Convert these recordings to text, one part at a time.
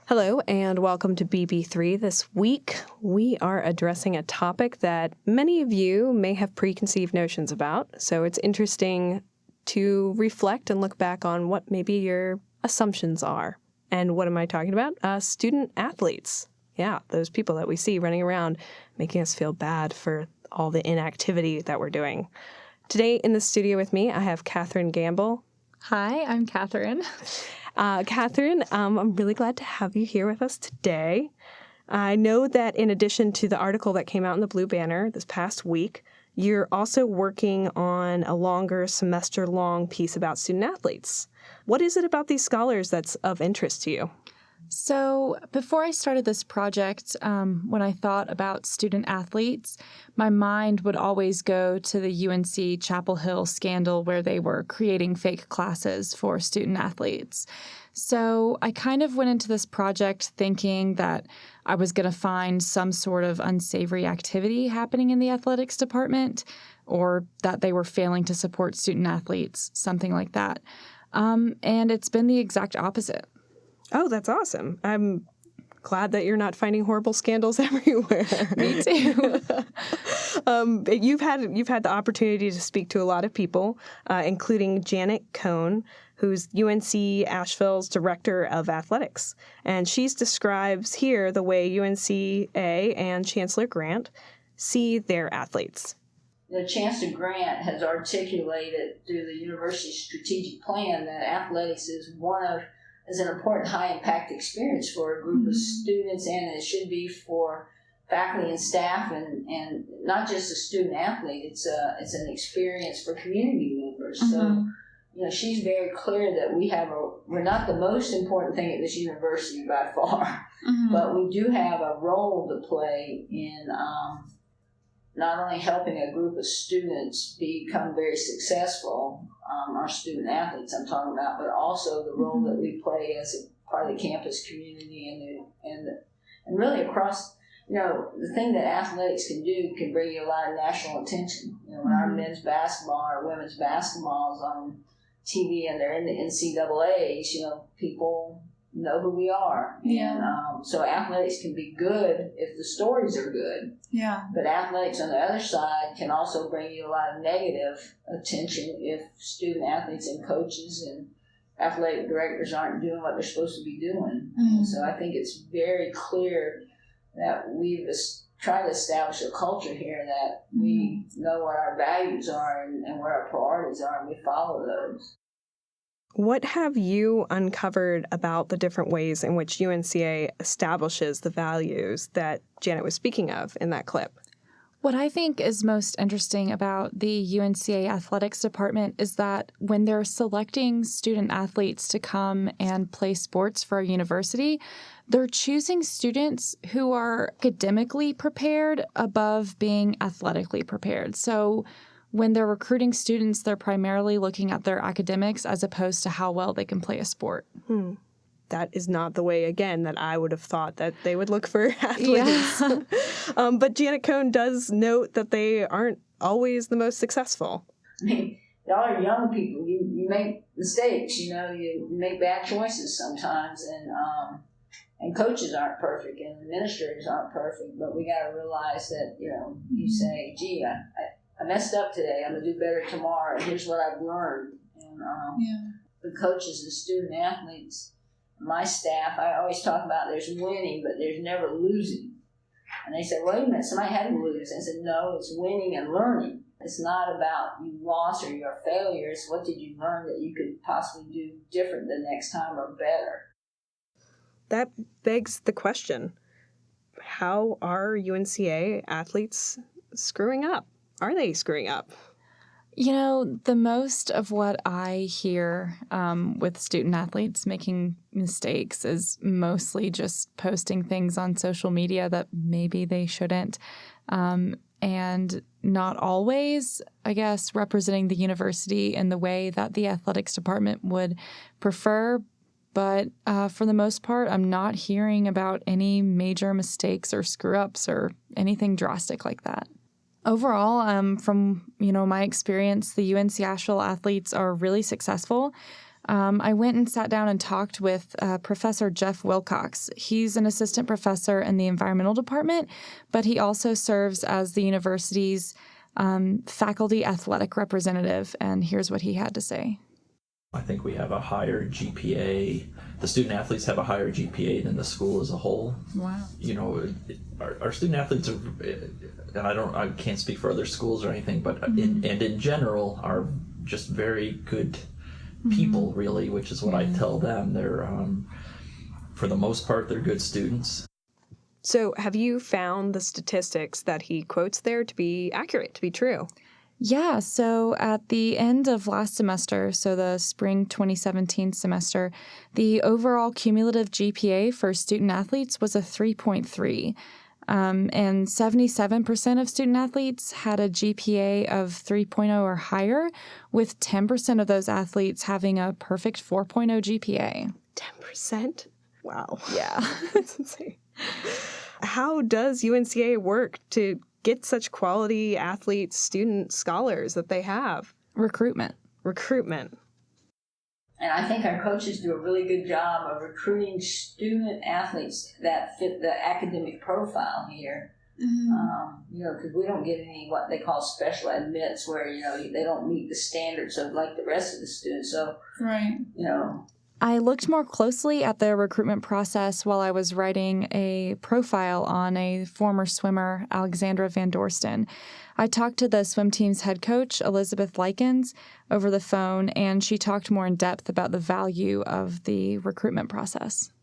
Hello and welcome to BB3. This week, we are addressing a topic that many of you may have preconceived notions about. So it's interesting to reflect and look back on what maybe your assumptions are. And what am I talking about? Student athletes. Yeah, those people that we see running around making us feel bad for all the inactivity that we're doing. Today in the studio with me, I have Kathryn Gambill. Hi, I'm Kathryn. Kathryn, I'm really glad to have you here with us today. I know that in addition to the article that came out in the Blue Banner this past week, you're also working on a longer semester-long piece about student athletes. What is it about these scholars that's of interest to you? So before I started this project, when I thought about student athletes, my mind would always go to the UNC Chapel Hill scandal where they were creating fake classes for student athletes. So I kind of went into this project thinking that I was going to find some sort of unsavory activity happening in the athletics department, or that they were failing to support student athletes, something like that. And it's been the exact opposite. Oh, that's awesome. I'm glad that you're not finding horrible scandals everywhere. Me too. You've had the opportunity to speak to a lot of people, including Janet Cohn, who's UNC Asheville's Director of Athletics. And she describes here the way UNCA and Chancellor Grant see their athletes. The Chancellor Grant has articulated through the university's strategic plan that athletics is an important high-impact experience for a group of students, and it should be for faculty and staff, and not just a student athlete. It's an experience for community members. So, she's very clear that we're not the most important thing at this university by far, but we do have a role to play in not only helping a group of students become very successful, our student athletes I'm talking about, but also the role that we play as a part of the campus community and really across, the thing that athletics can do can bring you a lot of national attention. When our men's basketball or women's basketball is on TV and they're in the NCAAs, people know who we are. Yeah. And so athletics can be good if the stories are good. Yeah. But athletics on the other side can also bring you a lot of negative attention if student athletes and coaches and athletic directors aren't doing what they're supposed to be doing. So I think it's very clear that we've tried to establish a culture here that we know what our values are and what our priorities are, and we follow those. What have you uncovered about the different ways in which UNCA establishes the values that Janet was speaking of in that clip? What I think is most interesting about the UNCA athletics department is that when they're selecting student athletes to come and play sports for our university, they're choosing students who are academically prepared above being athletically prepared. So when they're recruiting students, they're primarily looking at their academics as opposed to how well they can play a sport. That is not the way, again, that I would have thought that they would look for athletes. Yeah. But Janet Cohn does note that they aren't always the most successful. I mean, y'all are young people. You make mistakes, you make bad choices sometimes, and coaches aren't perfect, and administrators aren't perfect, but we got to realize that, you say, gee, I messed up today. I'm going to do better tomorrow. And here's what I've learned. And the coaches and student athletes, my staff, I always talk about there's winning, but there's never losing. And they said, wait a minute, somebody had to lose. I said, no, it's winning and learning. It's not about you lost or your failures. What did you learn that you could possibly do different the next time or better? That begs the question, how are UNCA athletes screwing up? Are they screwing up? The most of what I hear with student athletes making mistakes is mostly just posting things on social media that maybe they shouldn't. And not always, I guess, representing the university in the way that the athletics department would prefer. But for the most part, I'm not hearing about any major mistakes or screw-ups or anything drastic like that. Overall, from my experience, the UNC Asheville athletes are really successful. I went and sat down and talked with Professor Jeff Wilcox. He's an assistant professor in the environmental department, but he also serves as the university's faculty athletic representative. And here's what he had to say. I think we have a higher GPA. The student athletes have a higher GPA than the school as a whole. Wow. Our student athletes are, and I can't speak for other schools or anything, but in general are just very good people, really, which is what I tell them. They're, for the most part, they're good students. So have you found the statistics that he quotes there to be accurate, to be true? Yeah, so at the end of last semester, so the spring 2017 semester, the overall cumulative GPA for student athletes was a 3.3. And 77% of student athletes had a GPA of 3.0 or higher, with 10% of those athletes having a perfect 4.0 GPA. 10%? Wow. Yeah. That's insane. How does UNCA work to get such quality athletes, student scholars that they have? Recruitment. And I think our coaches do a really good job of recruiting student athletes that fit the academic profile here. Because we don't get any what they call special admits where, they don't meet the standards of like the rest of the students. So, right. I looked more closely at the recruitment process while I was writing a profile on a former swimmer, Alexandra Van Dorsten. I talked to the swim team's head coach, Elizabeth Likens, over the phone, and she talked more in depth about the value of the recruitment process.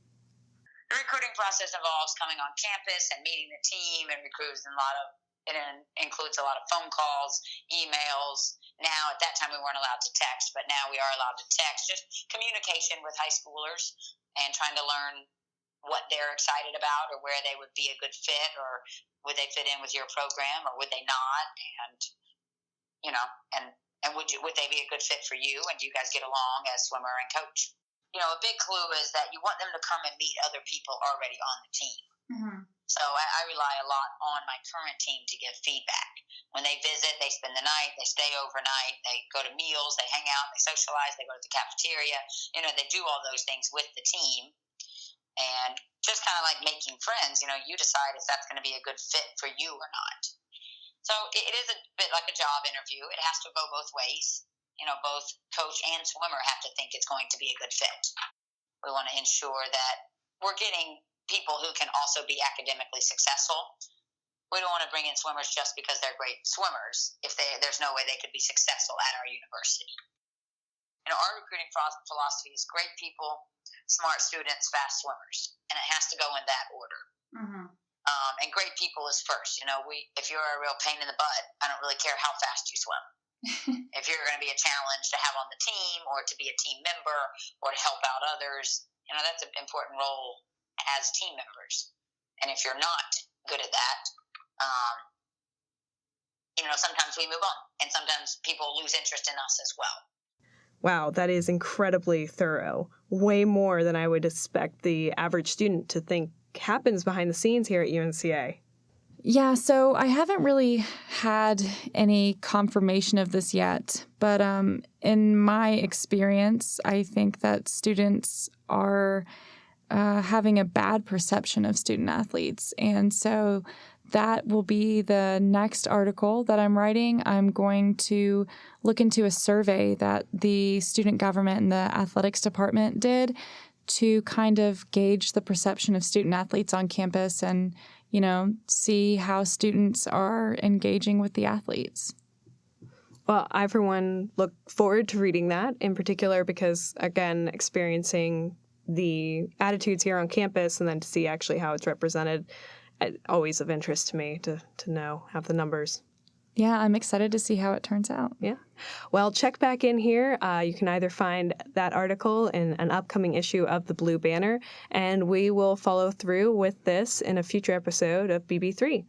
The recruiting process involves coming on campus and meeting the team and recruits it includes a lot of phone calls, emails. Now, at that time, we weren't allowed to text, but now we are allowed to text. Just communication with high schoolers and trying to learn what they're excited about or where they would be a good fit or would they fit in with your program or would they not? And would they be a good fit for you? And do you guys get along as swimmer and coach? A big clue is that you want them to come and meet other people already on the team. Mm-hmm. So I rely a lot on my current team to give feedback. When they visit, they spend the night, they stay overnight, they go to meals, they hang out, they socialize, they go to the cafeteria. They do all those things with the team. And just kind of like making friends, you decide if that's going to be a good fit for you or not. So it is a bit like a job interview. It has to go both ways. Both coach and swimmer have to think it's going to be a good fit. We want to ensure that we're getting people who can also be academically successful. We don't want to bring in swimmers just because they're great swimmers if there's no way they could be successful at our university. Our recruiting philosophy is great people, smart students, fast swimmers, and it has to go in that order. Mm-hmm. And great people is first. If you're a real pain in the butt, I don't really care how fast you swim. If you're going to be a challenge to have on the team or to be a team member or to help out others, that's an important role as team members. And if you're not good at that, sometimes we move on and sometimes people lose interest in us as well. Wow, that is incredibly thorough. Way more than I would expect the average student to think happens behind the scenes here at UNCA. Yeah, so I haven't really had any confirmation of this yet, but in my experience, I think that students are having a bad perception of student athletes. And so that will be the next article that I'm writing. I'm going to look into a survey that the student government and the athletics department did to kind of gauge the perception of student athletes on campus and, see how students are engaging with the athletes. Well, I, for one, look forward to reading that in particular because, again, experiencing the attitudes here on campus and then to see actually how it's represented, always of interest to me to know, have the numbers. Yeah, I'm excited to see how it turns out. Yeah. Well, check back in here. You can either find that article in an upcoming issue of the Blue Banner, and we will follow through with this in a future episode of BB3.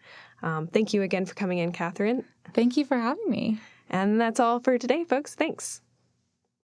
Thank you again for coming in, Kathryn. Thank you for having me. And that's all for today, folks. Thanks.